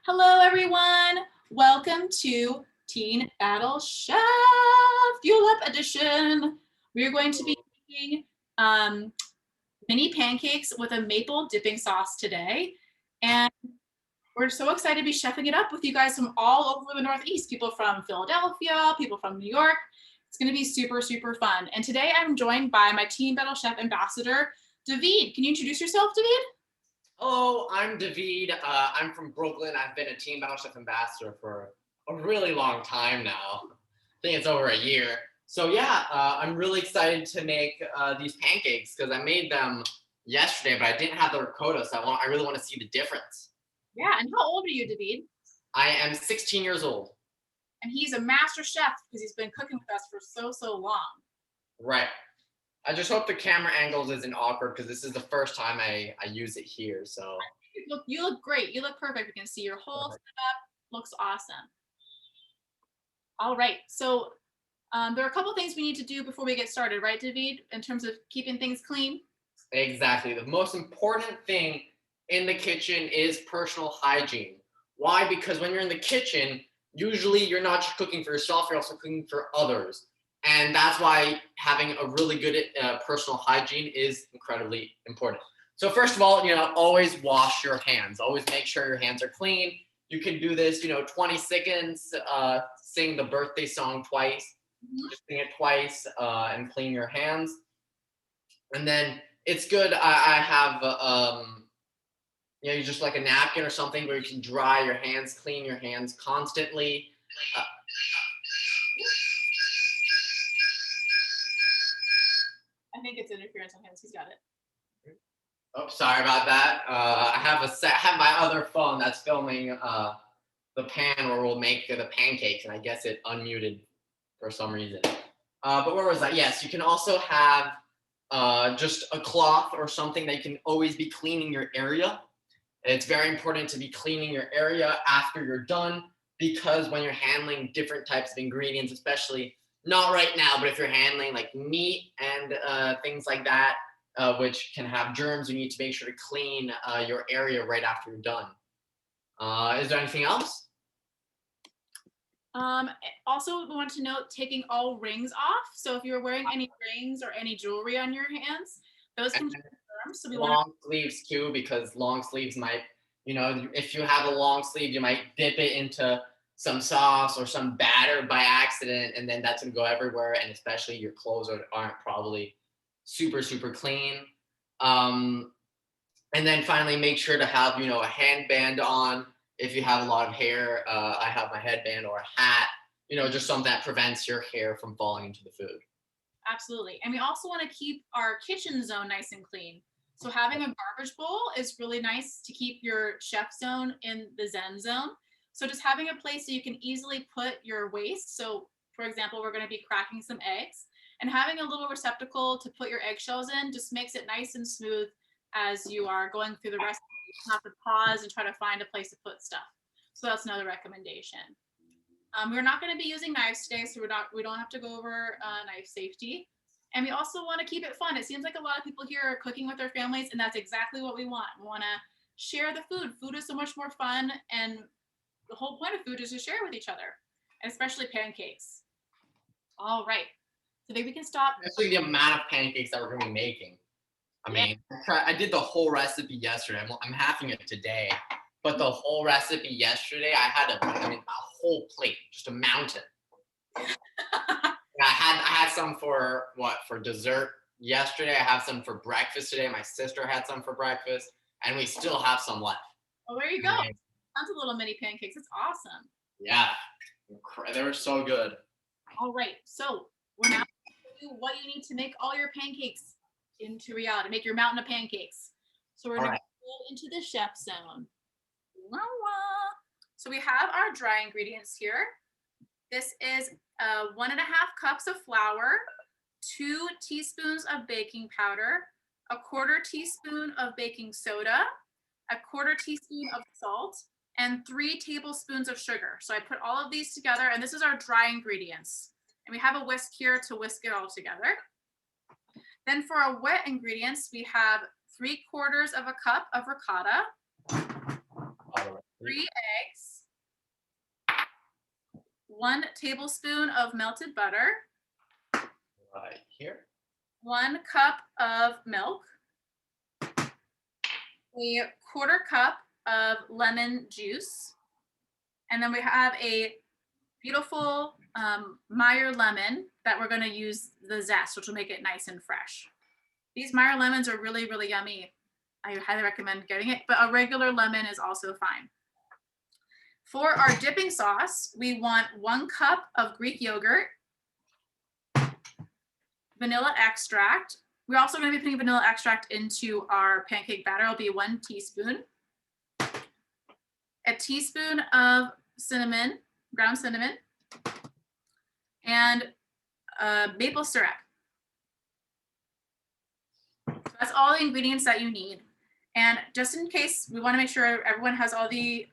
Hello, everyone. Welcome to Teen Battle Chef Fuel Up Edition. We're going to be making mini pancakes with a maple dipping sauce today. And we're so excited to be chefing it up with you guys from all over the Northeast. People from Philadelphia, people from New York. It's going to be super, super fun. And today I'm joined by my Teen Battle Chef ambassador, David. Can you introduce yourself, David? Hello, I'm David. I'm from Brooklyn. I've been a Team Battle Chef ambassador for a really long time now. I think it's over a year. So yeah, I'm really excited to make these pancakes because I made them yesterday, but I didn't have the ricotta, so I really want to see the difference. Yeah, and how old are you, David? I am 16 years old. And he's a master chef because he's been cooking with us for so long. Right. I just hope the camera angles isn't awkward because this is the first time I use it here. So You look great. You look perfect. We can see your whole setup. Looks awesome. All right. So there are a couple things we need to do before we get started, right, David? In terms of keeping things clean. exactly. The most important thing in the kitchen is personal hygiene. Why? Because when you're in the kitchen, usually you're not just cooking for yourself, you're also cooking for others. And that's why having a really good personal hygiene is incredibly important. So first of all, always wash your hands. Always make sure your hands are clean. You can do this, 20 seconds, sing the birthday song twice. Just sing it twice and clean your hands. And then it's good. I have you just like a napkin or something where you can dry your hands, clean your hands constantly. I think it's interference on his. He's got it. Oh, sorry about that. I have my other phone that's filming the pan where we'll make the pancakes, and I guess it unmuted for some reason. But where was that? Yes, you can also have just a cloth or something that you can always be cleaning your area. It's very important to be cleaning your area after you're done because when you're handling different types of ingredients, especially not right now, but if you're handling like meat and things like that, which can have germs, you need to make sure to clean your area right after you're done. Is there anything else? Also, we want to note taking all rings off. So if you're wearing any rings or any jewelry on your hands, those can be germs. So we want long sleeves too, because long sleeves might, if you have a long sleeve, you might dip it into some sauce or some batter by accident, and then that's gonna go everywhere. And especially your clothes aren't probably super, super clean. And then finally, make sure to have, a handband on. If you have a lot of hair, I have my headband or a hat, just something that prevents your hair from falling into the food. Absolutely. And we also want to keep our kitchen zone nice and clean. So having a garbage bowl is really nice to keep your chef zone in the Zen zone. So just having a place so you can easily put your waste. So for example, we're going to be cracking some eggs, and having a little receptacle to put your eggshells in just makes it nice and smooth as you are going through the recipe. You don't have to pause and try to find a place to put stuff. So that's another recommendation. We're not going to be using knives today, so we don't have to go over knife safety. And we also want to keep it fun. It seems like a lot of people here are cooking with their families, and that's exactly what we want. We want to share the food. Food is so much more fun, and the whole point of food is to share with each other, and especially pancakes. All right, so maybe we can stop. Especially the amount of pancakes that we're going to be making. I mean, I did the whole recipe yesterday. I'm having it today. But the whole recipe yesterday, I had a whole plate, just a mountain. I had some for dessert yesterday. I have some for breakfast today. My sister had some for breakfast, and we still have some left. Oh, there you go. Tons of little mini pancakes. It's awesome. Yeah, they were so good. All right, so we're now going to do what you need to make all your pancakes into reality. Make your mountain of pancakes. So we're going to go into the chef zone. So we have our dry ingredients here. This is 1.5 cups of flour, 2 teaspoons of baking powder, 1/4 teaspoon of baking soda, 1/4 teaspoon of salt, and 3 tablespoons of sugar. So I put all of these together, and this is our dry ingredients. And we have a whisk here to whisk it all together. Then for our wet ingredients, we have 3/4 of a cup of ricotta, 3 eggs, 1 tablespoon of melted butter, Right here. 1 cup of milk, a 1/4 cup of lemon juice, and then we have a beautiful Meyer lemon that we're going to use the zest, which will make it nice and fresh. These Meyer lemons are really, really yummy. I highly recommend getting it, but a regular lemon is also fine. For our dipping sauce, we want 1 cup of Greek yogurt, vanilla extract. We're also going to be putting vanilla extract into our pancake batter. It'll be 1 teaspoon. A teaspoon of cinnamon, ground cinnamon, and maple syrup. So that's all the ingredients that you need. And just in case, we want to make sure everyone has all the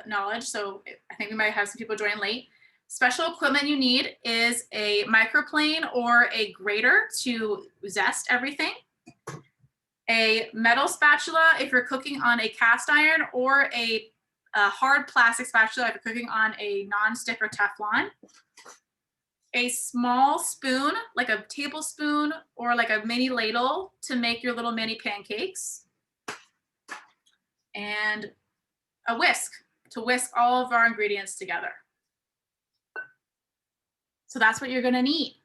knowledge. So I think we might have some people join late. Special equipment you need is a microplane or a grater to zest everything. A metal spatula if you're cooking on a cast iron, or a hard plastic spatula if you're cooking on a non-stick or Teflon. A small spoon, like a tablespoon or like a mini ladle to make your little mini pancakes. And a whisk to whisk all of our ingredients together. So that's what you're gonna need.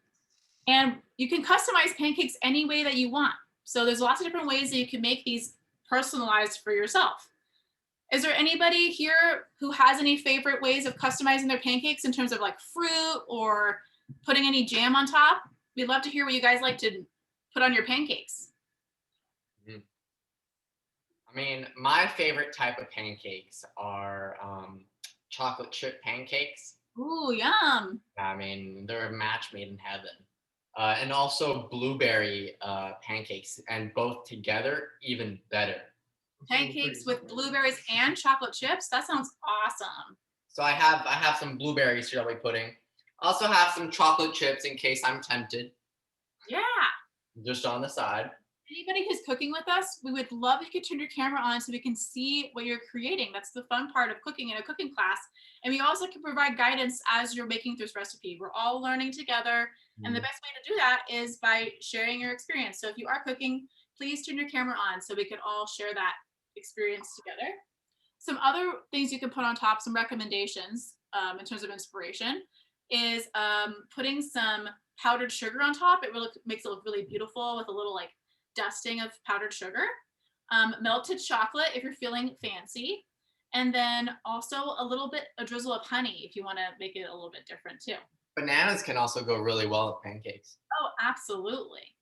And you can customize pancakes any way that you want. So there's lots of different ways that you can make these personalized for yourself. Is there anybody here who has any favorite ways of customizing their pancakes in terms of like fruit or putting any jam on top? We'd love to hear what you guys like to put on your pancakes. I mean, my favorite type of pancakes are chocolate chip pancakes. Ooh, yum. I mean, they're a match made in heaven. And also blueberry pancakes, and both together, even better. Pancakes with blueberries and chocolate chips? That sounds awesome. So I have some blueberry strawberry pudding. Also have some chocolate chips in case I'm tempted. Yeah. Just on the side. Anybody who's cooking with us, we would love if you could turn your camera on so we can see what you're creating. That's the fun part of cooking in a cooking class. And we also can provide guidance as you're making this recipe. We're all learning together. And the best way to do that is by sharing your experience. So if you are cooking, please turn your camera on so we can all share that experience together. Some other things you can put on top, some recommendations in terms of inspiration, is putting some powdered sugar on top. It really makes it look really beautiful with a little like dusting of powdered sugar. Melted chocolate if you're feeling fancy. And then also a drizzle of honey if you want to make it a little bit different too. Bananas can also go really well with pancakes. Oh, absolutely.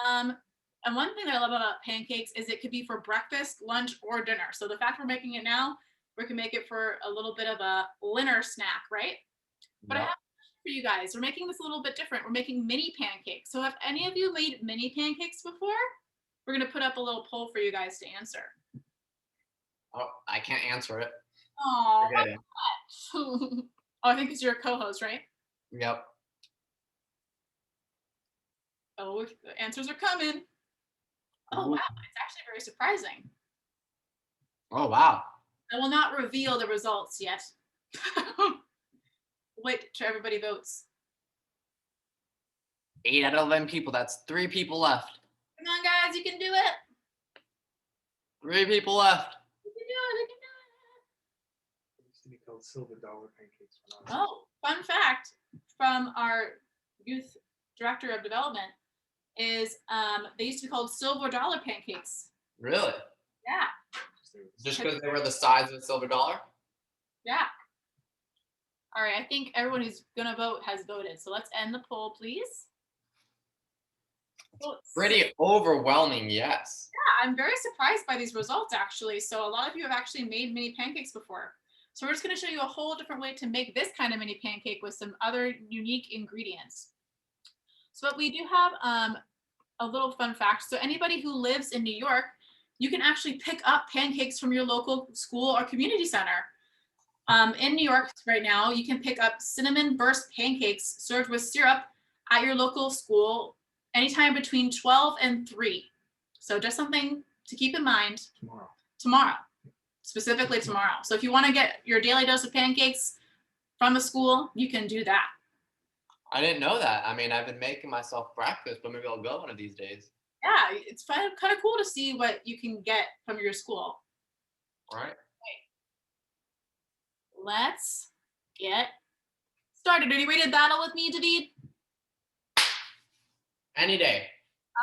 And one thing that I love about pancakes is it could be for breakfast, lunch, or dinner. So the fact we're making it now, we can make it for a little bit of a dinner snack, right? But I have a question for you guys. We're making this a little bit different. We're making mini pancakes. So have any of you made mini pancakes before? We're going to put up a little poll for you guys to answer. Oh, I can't answer it. Oh, oh, I think it's your co-host, right? Yep. Oh, the answers are coming. Oh, wow. It's actually very surprising. Oh, wow. I will not reveal the results yet. Wait till everybody votes. 8 out of 11 people. That's 3 people left. Come on, guys. You can do it. 3 people left. You can do it. You can do it. It used to be called silver dollar pancakes. Oh, fun fact from our youth director of development is they used to be called silver dollar pancakes. Really? Yeah. Just because they were the size of a silver dollar? Yeah. All right. I think everyone who's going to vote has voted. So let's end the poll, please. Pretty overwhelming, yes. Yeah, I'm very surprised by these results, actually. So a lot of you have actually made mini pancakes before. So we're just going to show you a whole different way to make this kind of mini pancake with some other unique ingredients. So we do have a little fun fact. So anybody who lives in New York, you can actually pick up pancakes from your local school or community center. In New York right now, you can pick up cinnamon burst pancakes served with syrup at your local school anytime between 12 and 3. So just something to keep in mind. Tomorrow. Specifically tomorrow. So if you want to get your daily dose of pancakes, from the school, you can do that. I didn't know that. I mean, I've been making myself breakfast, but maybe I'll go one of these days. Yeah, it's kind of cool to see what you can get from your school. All right. Let's get started. Are you ready to battle with me, David? Any day.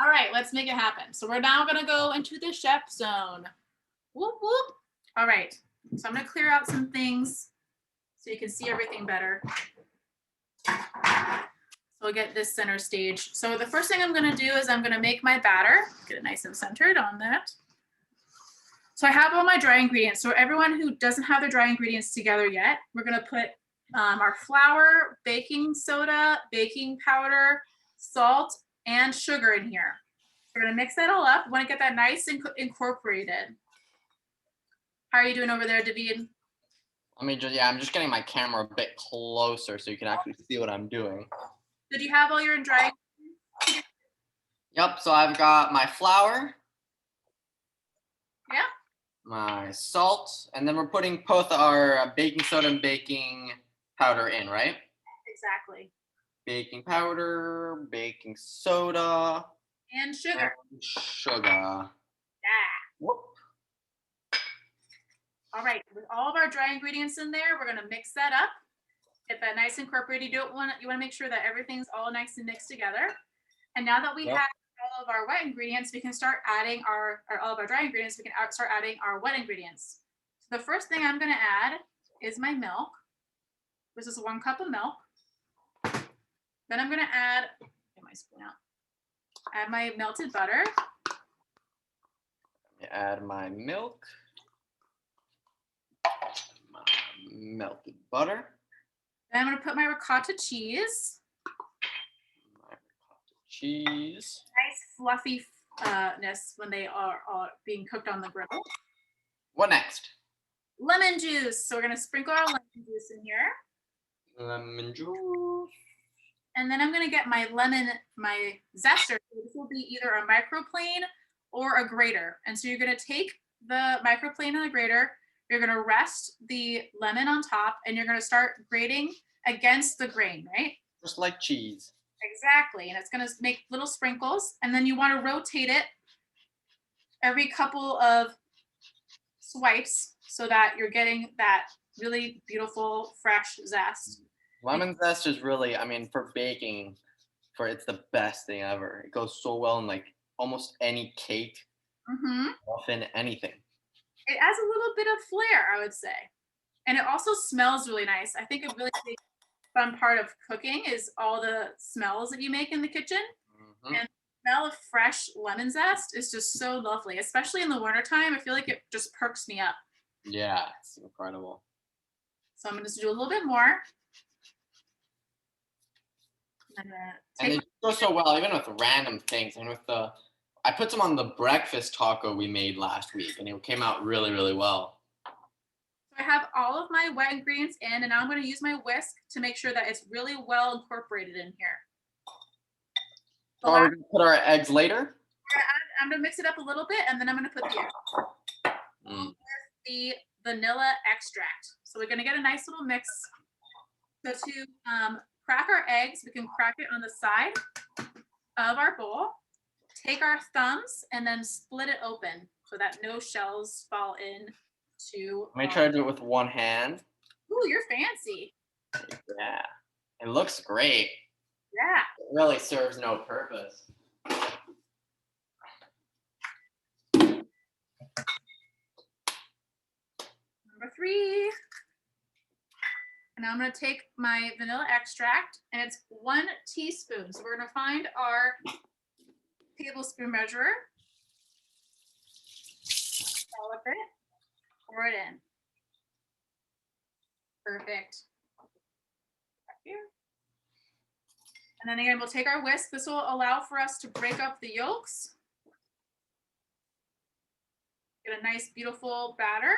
All right, let's make it happen. So we're now gonna go into the chef zone. Whoop, whoop. All right, so I'm gonna clear out some things so you can see everything better. So we'll get this center stage. So the first thing I'm gonna do is I'm gonna make my batter, get it nice and centered on that. So I have all my dry ingredients. So everyone who doesn't have their dry ingredients together yet, we're gonna put our flour, baking soda, baking powder, salt, and sugar in here. We're gonna mix that all up. We wanna get that nice and incorporated. How are you doing over there, David? I'm just getting my camera a bit closer so you can actually see what I'm doing. Did you have all your dry ingredients? Yep, so I've got my flour. Yeah. My salt, and then we're putting both our baking soda and baking powder in, right? Exactly. Baking powder, baking soda, And sugar. and sugar. Yeah. Whoop. All right, with all of our dry ingredients in there, we're gonna mix that up. Get that nice incorporated. You want to make sure that everything's all nice and mixed together. And now that we have all of our wet ingredients, we can start adding all of our dry ingredients. We can start adding our wet ingredients. So the first thing I'm gonna add is my milk. This is 1 cup of milk. Then I'm gonna add, get my spoon out. Add my melted butter. Add my milk. My melted butter. Then I'm gonna put my ricotta cheese. My ricotta cheese. Nice fluffy-ness when they are being cooked on the griddle. What next? Lemon juice. So we're gonna sprinkle our lemon juice in here. Lemon juice. And then I'm gonna get my zester. So this will be either a microplane or a grater. And so you're gonna take the microplane and the grater, you're gonna rest the lemon on top, and you're gonna start grating against the grain, right? Just like cheese. Exactly, and it's gonna make little sprinkles, and then you wanna rotate it every couple of swipes so that you're getting that really beautiful, fresh zest. Lemon zest is really, I mean, for baking, it's the best thing ever. It goes so well in like almost any cake, muffin, anything. It adds a little bit of flair, I would say. And it also smells really nice. I think a really big fun part of cooking is all the smells that you make in the kitchen. And the smell of fresh lemon zest is just so lovely, especially in the wintertime. I feel like it just perks me up. Yeah, it's incredible. So I'm gonna just do a little bit more. And it goes so well, even with random things. And I put some on the breakfast taco we made last week, and it came out really, really well. So I have all of my wet ingredients in, and now I'm going to use my whisk to make sure that it's really well incorporated in here. So we're going to put our eggs later? I'm going to mix it up a little bit, and then I'm going to put the vanilla extract. So we're going to get a nice little mix. So to crack our eggs, we can crack it on the side of our bowl. Take our thumbs and then split it open so that no shells fall in to. Let me try to do it with one hand. Ooh, you're fancy. Yeah, it looks great. Yeah. It really serves no purpose. Number 3. And now I'm going to take my vanilla extract, and it's 1 teaspoon. So we're going to find our tablespoon measurer, dollop it, pour it in. Perfect. Back here. And then again, we'll take our whisk. This will allow for us to break up the yolks. Get a nice, beautiful batter.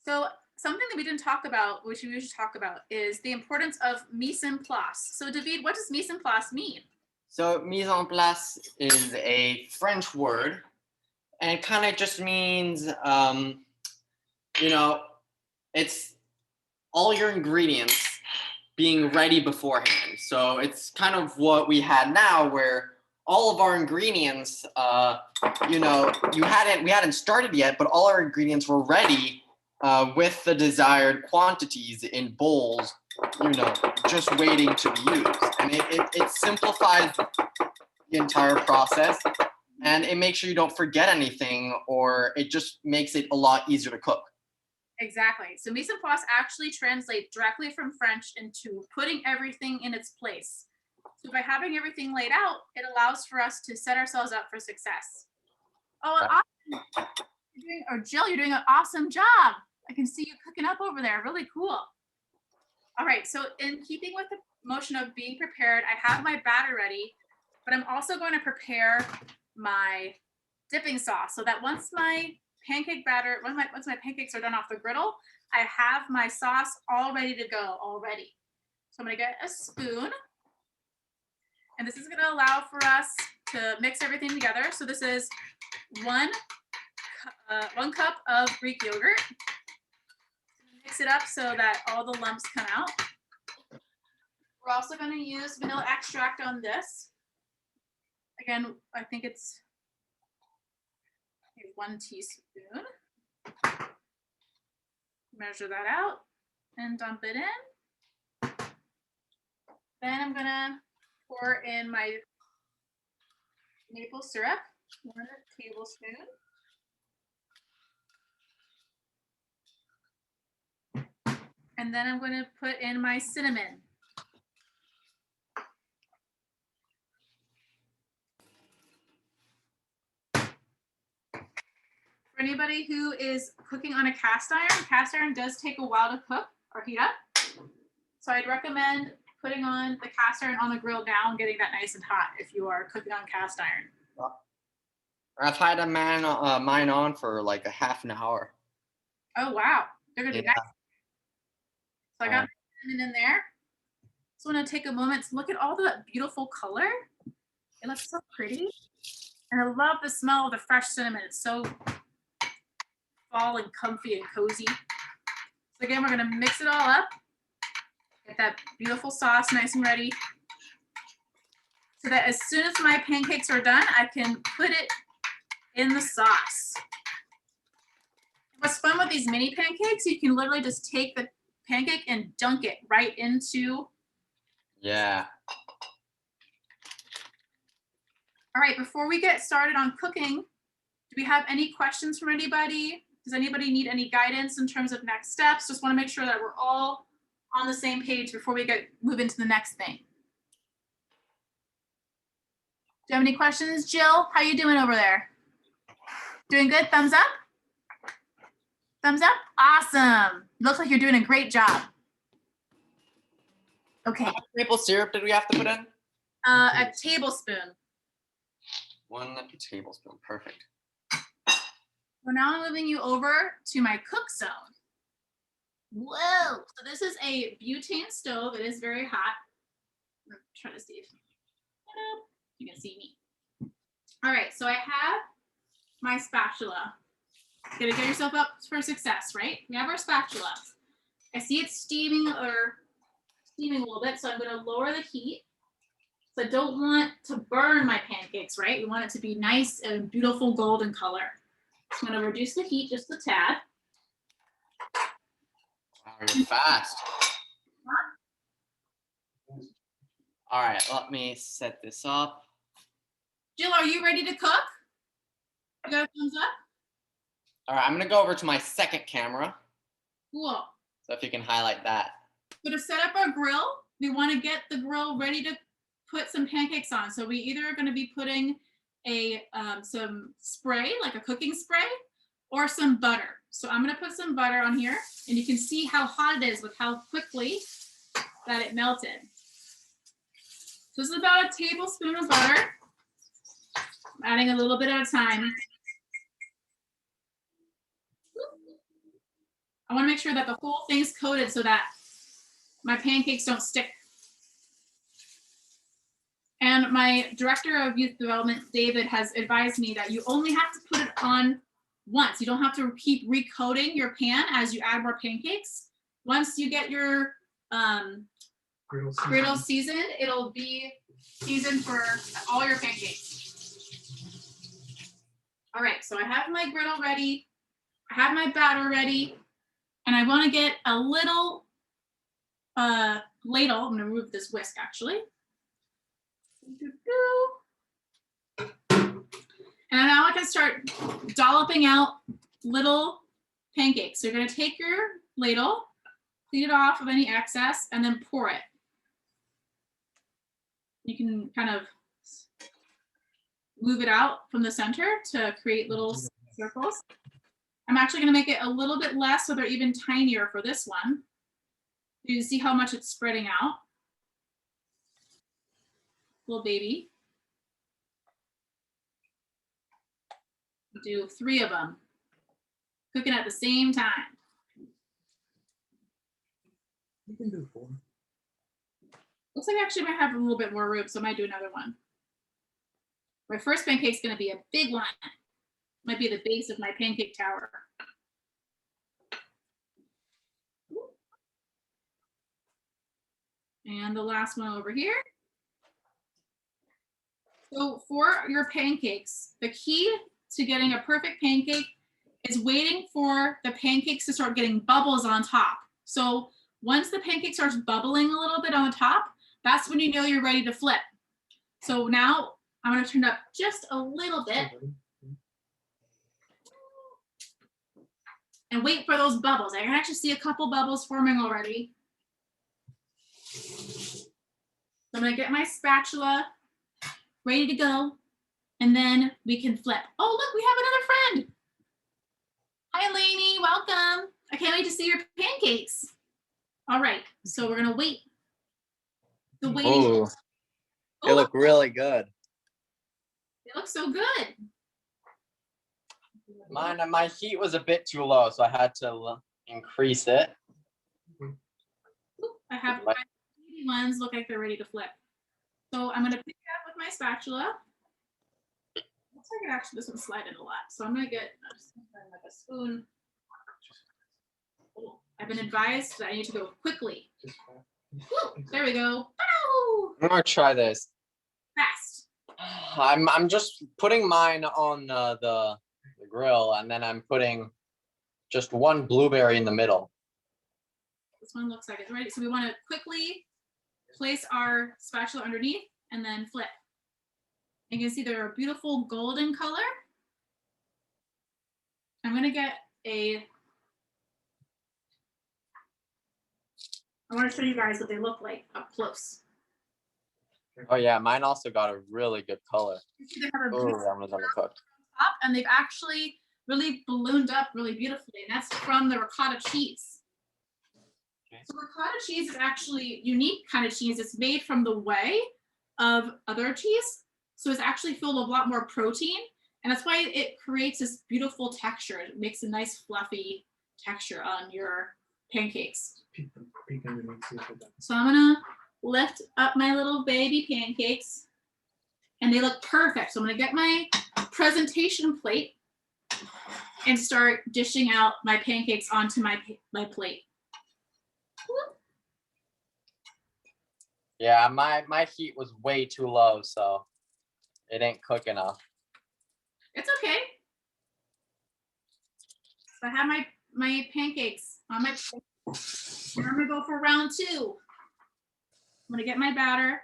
So something that we didn't talk about, which we should talk about, is the importance of mise en place. So David, what does mise en place mean? So mise en place is a French word, And it kind of just means, it's all your ingredients being ready beforehand. So it's kind of what we had now, where all of our ingredients, we hadn't started yet, but all our ingredients were ready with the desired quantities in bowls, just waiting to be used. And it simplifies the entire process, and it makes sure you don't forget anything, or it just makes it a lot easier to cook. Exactly. So mise en place actually translates directly from French into putting everything in its place. So by having everything laid out, it allows for us to set ourselves up for success. Oh, awesome. Jill, you're doing an awesome job. I can see you cooking up over there. Really cool. All right, so in keeping with the motion of being prepared, I have my batter ready, but I'm also going to prepare my dipping sauce so that once my pancakes are done off the griddle, I have my sauce all ready to go already. So I'm gonna get a spoon, and this is gonna allow for us to mix everything together. So this is one cup of Greek yogurt. Mix it up so that all the lumps come out. We're also gonna use vanilla extract on this. Again, I think it's 1 teaspoon. Measure that out and dump it in. Then I'm gonna pour in my maple syrup, 1 tablespoon. And then I'm gonna put in my cinnamon. For anybody who is cooking on a cast iron does take a while to cook or heat up. So I'd recommend putting on the cast iron on the grill now and getting that nice and hot if you are cooking on cast iron. I've had mine on for like a half an hour. Oh, wow. They're gonna be nice. So I got my cinnamon in there. So I'm gonna take a moment to look at all that beautiful color. It looks so pretty. And I love the smell of the fresh cinnamon. It's so fall and comfy and cozy. So again, we're gonna mix it all up. Get that beautiful sauce nice and ready. So that as soon as my pancakes are done, I can put it in the sauce. What's fun with these mini pancakes, you can literally just take the pancake and dunk it right into. Yeah. All right, before we get started on cooking, do we have any questions from anybody? Does anybody need any guidance in terms of next steps? Just want to make sure that we're all on the same page before we move into the next thing. Do you have any questions, Jill? How you doing over there? Doing good? Thumbs up? Thumbs up? Awesome. Looks like you're doing a great job. Okay. How much maple syrup did we have to put in? A tablespoon. 1 tablespoon. Perfect. So now I'm moving you over to my cook zone. Whoa. So this is a butane stove. It is very hot. I'm trying to see if you can see me. All right, so I have my spatula. Gonna get yourself up for success, right? We have our spatula. I see it's steaming a little bit, so I'm gonna lower the heat. So I don't want to burn my pancakes, right? We want it to be nice and beautiful golden color. So I'm gonna reduce the heat just a tad. Wow, you're fast. All right, let me set this up. Jill, are you ready to cook? You got a thumbs up? All right, I'm gonna go over to my second camera. Cool. So if you can highlight that. So to set up our grill, we want to get the grill ready to put some pancakes on. So we either are going to be putting some spray, like a cooking spray, or some butter. So I'm going to put some butter on here, and you can see how hot it is with how quickly that it melted. So this is about a tablespoon of butter. I'm adding a little bit at a time. I want to make sure that the whole thing's coated so that my pancakes don't stick. And my director of youth development, David, has advised me that you only have to put it on once. You don't have to keep recoating your pan as you add more pancakes. Once you get your griddle seasoned, it'll be seasoned for all your pancakes. All right, so I have my griddle ready. I have my batter ready. And I want to get a little ladle. I'm going to remove this whisk actually. And now I can start dolloping out little pancakes. So you're going to take your ladle, clean it off of any excess, and then pour it. You can kind of move it out from the center to create little circles. I'm actually going to make it a little bit less so they're even tinier for this one. You see how much it's spreading out. Little baby. Do 3 of them, cooking at the same time. You can do 4. Looks like I actually might have a little bit more room, so I might do another one. My first pancake's gonna be a big one. Might be the base of my pancake tower. And the last one over here. So for your pancakes, the key to getting a perfect pancake is waiting for the pancakes to start getting bubbles on top. So once the pancake starts bubbling a little bit on the top, that's when you know you're ready to flip. So now I'm going to turn it up just a little bit and wait for those bubbles. I can actually see a couple bubbles forming already. So I'm going to get my spatula ready to go, and then we can flip. Oh, look, we have another friend. Hi, Lainey, welcome. I can't wait to see your pancakes. All right, so we're gonna wait. The waiting. Oh, they look really good. They look so good. My heat was a bit too low, so I had to increase it. Ooh, I have my ones look like they're ready to flip. So I'm gonna pick it up with my spatula. Looks like it actually this one slide in a lot. So I'm gonna get like a spoon. Oh, I've been advised that I need to go quickly. Woo, there we go. Bow! I'm gonna try this. Fast. I'm just putting mine on the grill, and then I'm putting just one blueberry in the middle. This one looks like it's ready. So we want to quickly place our spatula underneath and then flip. You can see they're a beautiful golden color. I'm going to get I want to show you guys what they look like up close. Oh yeah, mine also got a really good color. You see they have a Oh, beautiful that one's undercooked. top, and they've actually really ballooned up really beautifully, and that's from the ricotta cheese. So ricotta cheese is actually unique kind of cheese. It's made from the whey of other cheese. So it's actually filled with a lot more protein. And that's why it creates this beautiful texture. It makes a nice fluffy texture on your pancakes. So I'm gonna lift up my little baby pancakes and they look perfect. So I'm gonna get my presentation plate and start dishing out my pancakes onto my plate. Yeah, my heat was way too low, so it ain't cook enough. It's okay. So I have my pancakes on my plate. And I'm gonna go for round 2. I'm gonna get my batter.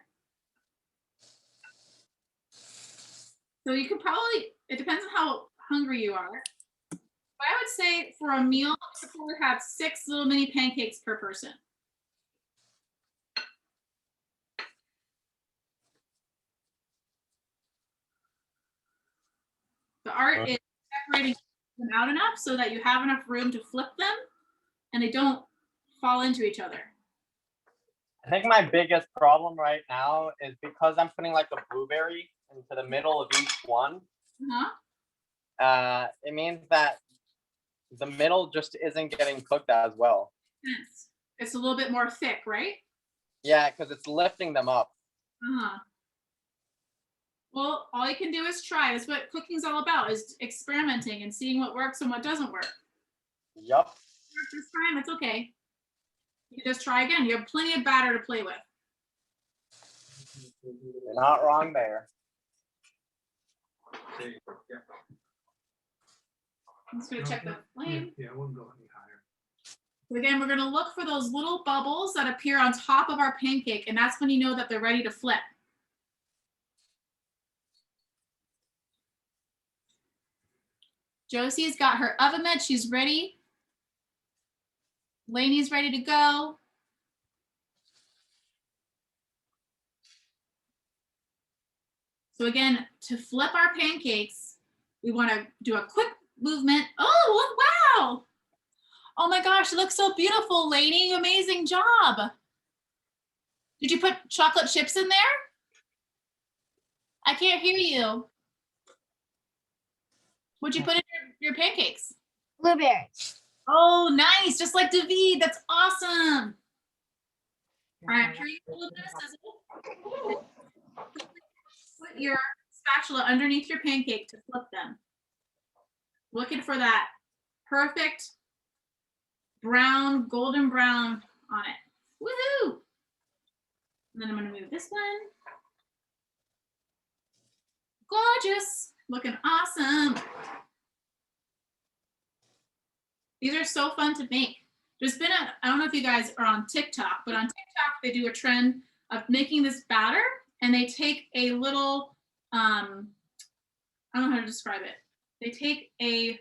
So you could probably, it depends on how hungry you are. But I would say for a meal, you could probably have 6 little mini pancakes per person. The art is separating them out enough so that you have enough room to flip them and they don't fall into each other. I think my biggest problem right now is because I'm putting like a blueberry into the middle of each one. It means that the middle just isn't getting cooked as well. It's a little bit more thick, right? Yeah, because it's lifting them up. Well, all you can do is try. That's what cooking's all about, is experimenting and seeing what works and what doesn't work. Yup. This time, it's okay. You can just try again. You have plenty of batter to play with. You're not wrong there. I'm just gonna check the flame. Yeah, I wouldn't go any higher. So again, we're gonna look for those little bubbles that appear on top of our pancake, and that's when you know that they're ready to flip. Josie's got her oven mitt. She's ready. Lainey's ready to go. So again, to flip our pancakes, we want to do a quick movement. Oh, wow. Oh my gosh, it looks so beautiful, Lainey. Amazing job. Did you put chocolate chips in there? I can't hear you. What'd you put in your pancakes? Blueberries. Oh, nice. Just like David. That's awesome. All right, I'm sure you a little bit of sizzle. Put your spatula underneath your pancake to flip them. Looking for that perfect brown, golden brown on it. Woohoo! And then I'm gonna move this one. Gorgeous, looking awesome. These are so fun to make. There's been I don't know if you guys are on TikTok, but on TikTok they do a trend of making this batter, and they take a little, I don't know how to describe it. They take a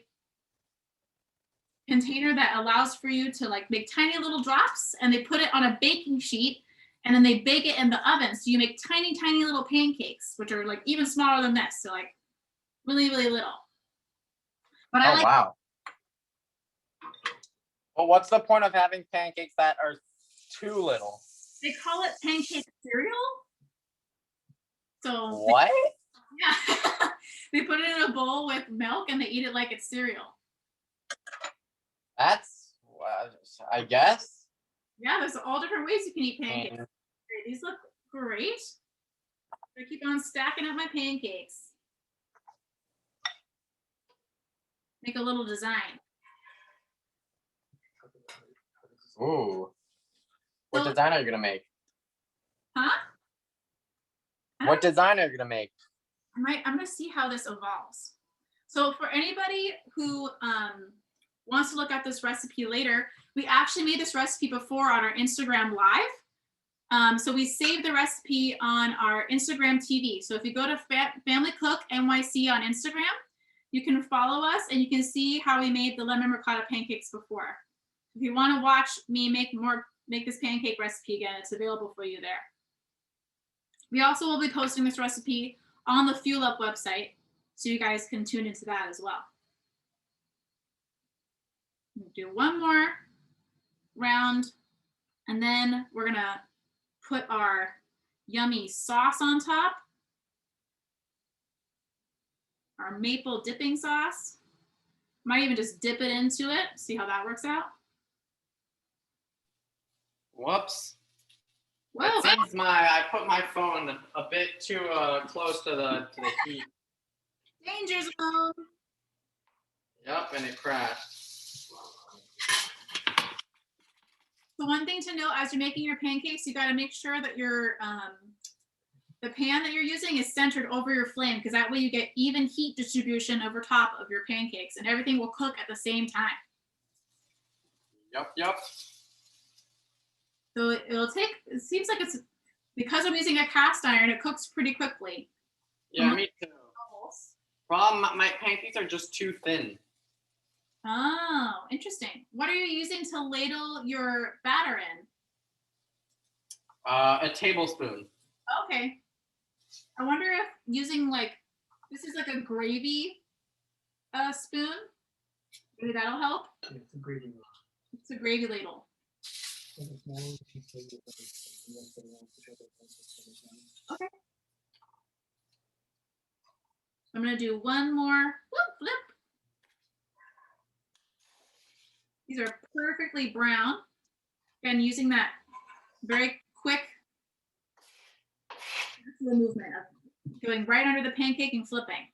container that allows for you to like make tiny little drops, and they put it on a baking sheet, and then they bake it in the oven. So you make tiny, tiny little pancakes, which are like even smaller than this. So like really, really little. But I like, wow. Well, what's the point of having pancakes that are too little? they call it pancake cereal. So What? yeah, they put it in a bowl with milk and they eat it like it's cereal. That's, I guess. Yeah, there's all different ways you can eat pancakes. Mm. These look great. I keep on stacking up my pancakes. Make a little design. Ooh. What So- design are you gonna make? Huh? What design are you gonna make? I'm gonna see how this evolves. So for anybody who wants to look at this recipe later, we actually made this recipe before on our Instagram Live. So we saved the recipe on our Instagram TV. So if you go to Family Cook NYC on Instagram, you can follow us and you can see how we made the lemon ricotta pancakes before. If you want to watch me make this pancake recipe again, it's available for you there. We also will be posting this recipe on the Fuel Up website, so you guys can tune into that as well. We'll do one more round, and then we're gonna put our yummy sauce on top, our maple dipping sauce. Might even just dip it into it, see how that works out. Whoops. Whoa, It seems I put my phone a bit too close to the heat. danger zone. Yep, and it crashed. So one thing to note as you're making your pancakes, you got to make sure that your the pan that you're using is centered over your flame, because that way you get even heat distribution over top of your pancakes, and everything will cook at the same time. Yep. So it seems like it's, because I'm using a cast iron, it cooks pretty quickly. Yeah, me too. Problem, my pancakes are just too thin. Oh, interesting. What are you using to ladle your batter in? A tablespoon. Okay. I wonder if using this is like a gravy spoon, maybe that'll help. Yeah, it's a gravy. It's a gravy ladle. Okay. I'm gonna do one more flip. These are perfectly brown. Again, using that very quick movement of going right under the pancake and flipping.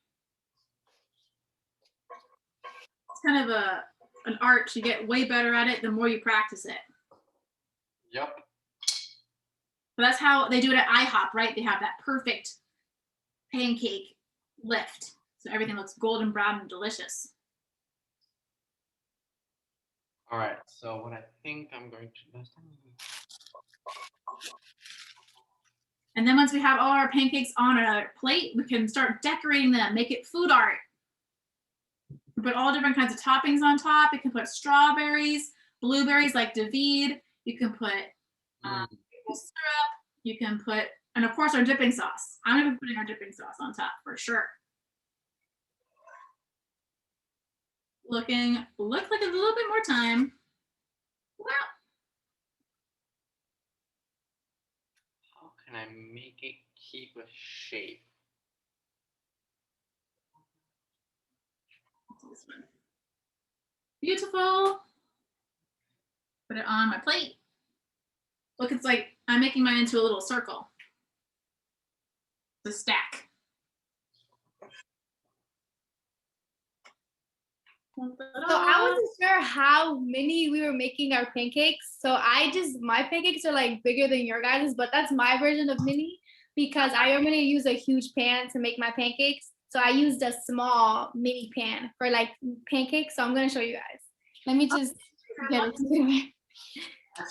It's kind of an art. You get way better at it the more you practice it. Yep. But that's how they do it at IHOP, right? They have that perfect pancake lift. So everything looks golden brown and delicious. All right. So what I think I'm going to do. And then once we have all our pancakes on a plate, we can start decorating them, make it food art. Put all different kinds of toppings on top. You can put strawberries, blueberries like David. You can put maple syrup. You can put, and of course, our dipping sauce. I'm gonna be putting our dipping sauce on top for sure. Looks like a little bit more time. Wow. How can I make it keep a shape? This one. Beautiful. Put it on my plate. Look, it's like I'm making mine into a little circle. It's a stack. So I wasn't sure how many we were making our pancakes. So my pancakes are like bigger than your guys', but that's my version of mini because I normally use a huge pan to make my pancakes. So I used a small mini pan for like pancakes. So I'm gonna show you guys. Let me just get it together.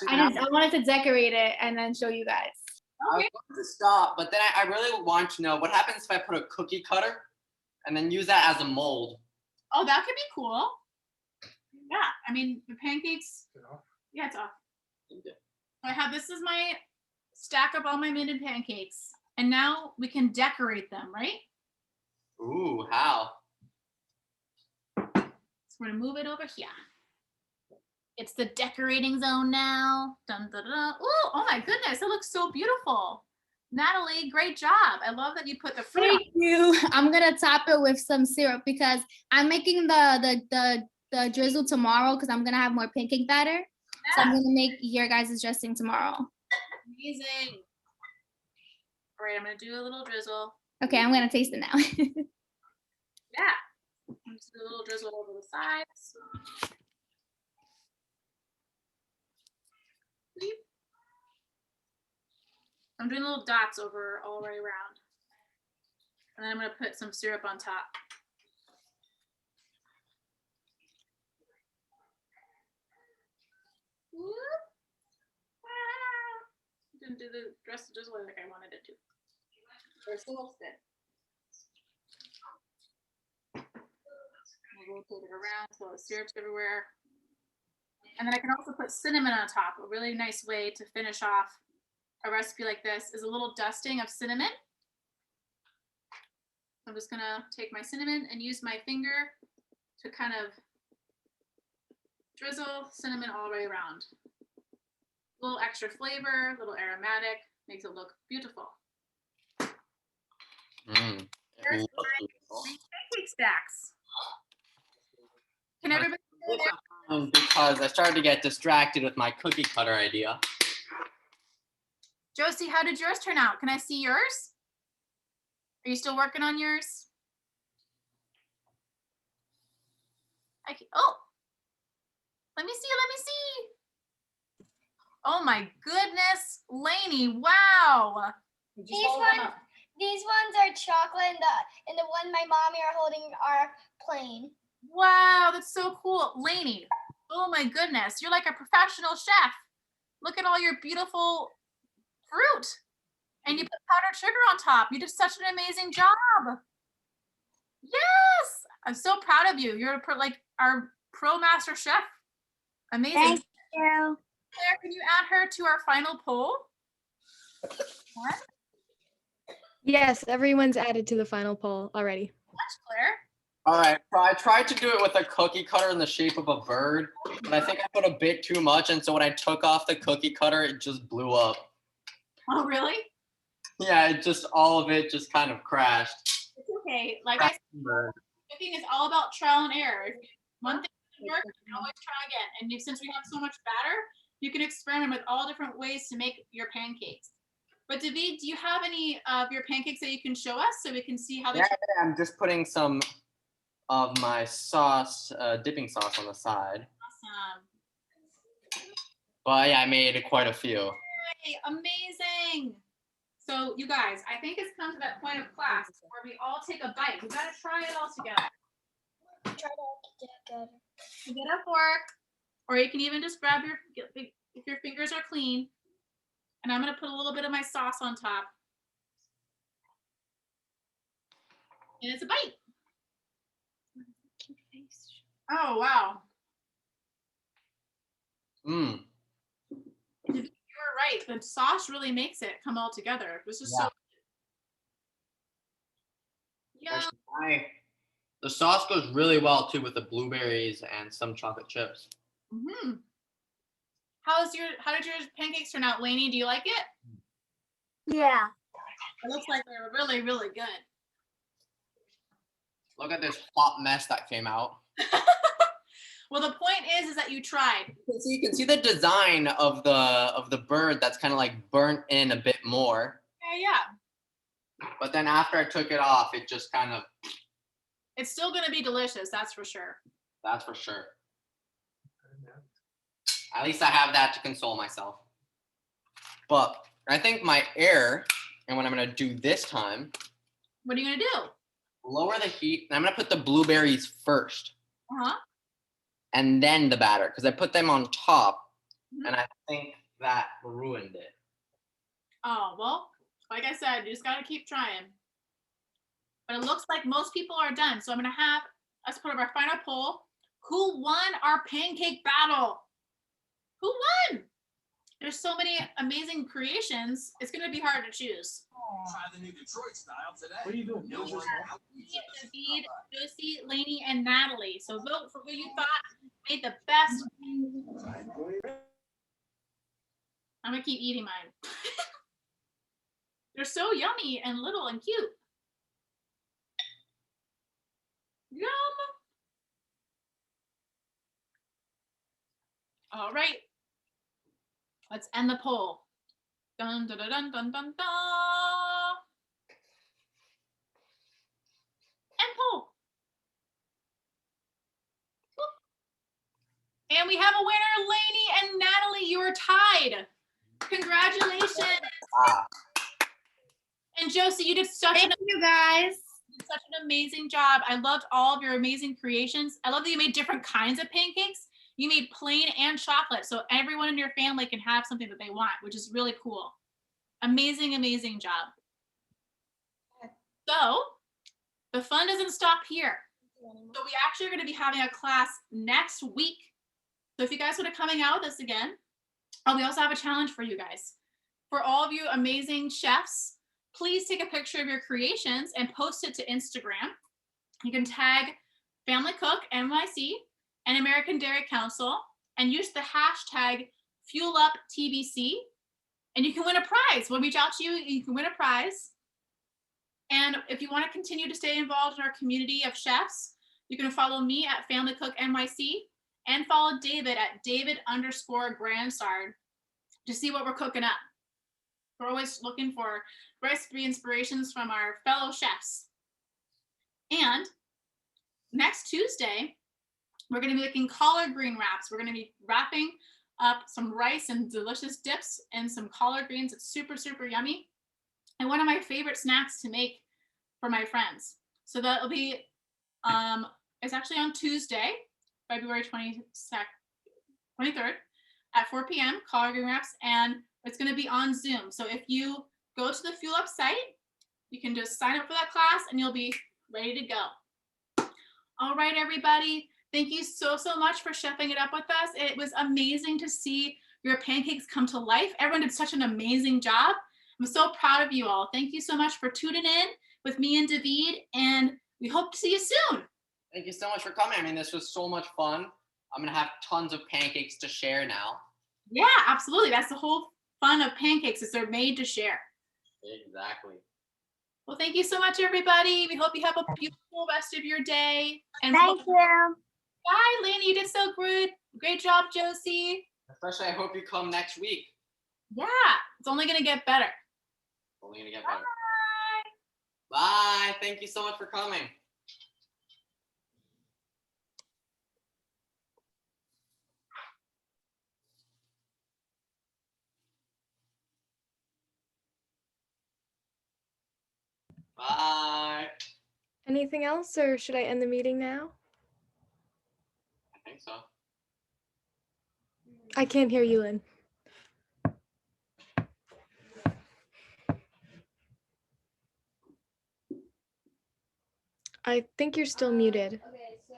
I wanted to decorate it and then show you guys. I was going to stop, but then I really want to know what happens if I put a cookie cutter and then use that as a mold. Oh, that could be cool. Yeah, I mean the pancakes. Yeah, it's off. This is my stack of all my mini pancakes, and now we can decorate them, right? Ooh, how? So we're gonna move it over here. It's the decorating zone now. Dun, dun, dun. Ooh, oh my goodness, it looks so beautiful. Natalie, great job. I love that you put the fruit on. Thank you. I'm gonna top it with some syrup because I'm making the drizzle tomorrow because I'm gonna have more pancake batter. Yeah. So I'm gonna make your guys' dressing tomorrow. Amazing. All right, I'm gonna do a little drizzle. Okay, I'm gonna taste it now. Yeah. I'm just do a little drizzle over the sides. I'm doing little dots over all the way around. And then I'm gonna put some syrup on top. Whoop. Ah. Didn't do the dress just like I wanted it to. Or still fit. I'll rotate it around so the syrup's everywhere. And then I can also put cinnamon on top. A really nice way to finish off a recipe like this is a little dusting of cinnamon. I'm just gonna take my cinnamon and use my finger to kind of drizzle cinnamon all the way around. A little extra flavor, a little aromatic, makes it look beautiful. Here's my pancake stacks. Can everybody see there? Because I started to get distracted with my cookie cutter idea. Josie, how did yours turn out? Can I see yours? Are you still working on yours? Oh, let me see. Oh my goodness, Lainey, wow. These ones are chocolate and the one my mommy are holding are plain. Wow, that's so cool. Lainey, oh my goodness, you're like a professional chef. Look at all your beautiful fruit. And you put powdered sugar on top. You did such an amazing job. Yes, I'm so proud of you. You're like our pro master chef. Amazing. Thank you. Claire, can you add her to our final poll? What? Yes, everyone's added to the final poll already. That's Claire. All right, so I tried to do it with a cookie cutter in the shape of a bird, but I think I put a bit too much, and so when I took off the cookie cutter, it just blew up. Oh, really? Yeah, all of it just kind of crashed. It's okay. Like I said, cooking is all about trial and error. If one thing doesn't work, you can always try again. And since we have so much batter, you can experiment with all different ways to make your pancakes. But David, do you have any of your pancakes that you can show us so we can see how they Yeah, I'm just putting some of my sauce, dipping sauce on the side. Awesome. But yeah, I made quite a few. Yay, amazing. So you guys, I think it's come to that point of class where we all take a bite. We gotta try it all together. Try to get good. You get a fork, or you can even just grab if your fingers are clean. And I'm gonna put a little bit of my sauce on top. And it's a bite. Oh wow. Mmm. You were right. The sauce really makes it come all together. This is so yum. The sauce goes really well too with the blueberries and some chocolate chips. Mm-hmm. How did your pancakes turn out, Lainey? Do you like it? Yeah. It looks like they were really, really good. Look at this hot mess that came out. Well, the point is that you tried. You can see the design of the bird that's kind of like burnt in a bit more. Yeah. But then after I took it off, it just kind of. It's still gonna be delicious, that's for sure. That's for sure. At least I have that to console myself. But I think my error, and what I'm gonna do this time. What are you gonna do? Lower the heat, and I'm gonna put the blueberries first. Uh-huh. And then the batter, because I put them on top, Mhm. and I think that ruined it. Oh, well, like I said, you just gotta keep trying. But it looks like most people are done. So I'm gonna have us put up our final poll. Who won our pancake battle? Who won? There's so many amazing creations. It's gonna be hard to choose. Try the new Detroit style today. What are you doing? No one David, Josie, Lainey, and Natalie. So vote for who you thought made the best. I'm gonna keep eating mine. They're so yummy and little and cute. Yum. All right. Let's end the poll. Dun dun dun dun dun dun dun. End poll. And we have a winner, Lainey and Natalie. You are tied. Congratulations. Ah. And Josie, you did such Thank you guys. such an amazing job. I loved all of your amazing creations. I love that you made different kinds of pancakes. You made plain and chocolate, so everyone in your family can have something that they want, which is really cool. Amazing, amazing job. So the fun doesn't stop here. So we actually are going to be having a class next week. So if you guys want to coming out with us again, we also have a challenge for you guys. For all of you amazing chefs, please take a picture of your creations and post it to Instagram. You can tag Family Cook NYC and American Dairy Council and use the hashtag FuelUpTBC, and you can win a prize. We'll reach out to you, you can win a prize. And if you want to continue to stay involved in our community of chefs, you can follow me at Family Cook NYC and follow David at David_Gransard to see what we're cooking up. We're always looking for recipe inspirations from our fellow chefs. And next Tuesday, we're going to be making collard green wraps. We're going to be wrapping up some rice and delicious dips and some collard greens. It's super, super yummy. And one of my favorite snacks to make for my friends. So that'll be, it's actually on Tuesday, February 23rd at 4 p.m., collard green wraps, and it's going to be on Zoom. So if you go to the Fuel Up site, you can just sign up for that class and you'll be ready to go. All right, everybody. Thank you so, so much for chefing it up with us. It was amazing to see your pancakes come to life. Everyone did such an amazing job. I'm so proud of you all. Thank you so much for tuning in with me and David, and we hope to see you soon. Thank you so much for coming. I mean, this was so much fun. I'm going to have tons of pancakes to share now. Yeah, absolutely. That's the whole fun of pancakes, is they're made to share. Exactly. Well, thank you so much, everybody. We hope you have a beautiful rest of your day. And Thank you. bye, Lainey. You did so good. Great job, Josie. Especially, I hope you come next week. Yeah, it's only going to get better. Only gonna get better. Bye. Thank you so much for coming. Bye. Anything else, or should I end the meeting now? I think so. I can't hear you, Lynn. I think you're still muted. Okay, so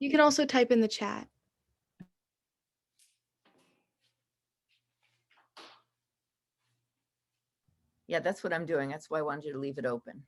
You can also type in the chat. Yeah, that's what I'm doing. That's why I wanted you to leave it open.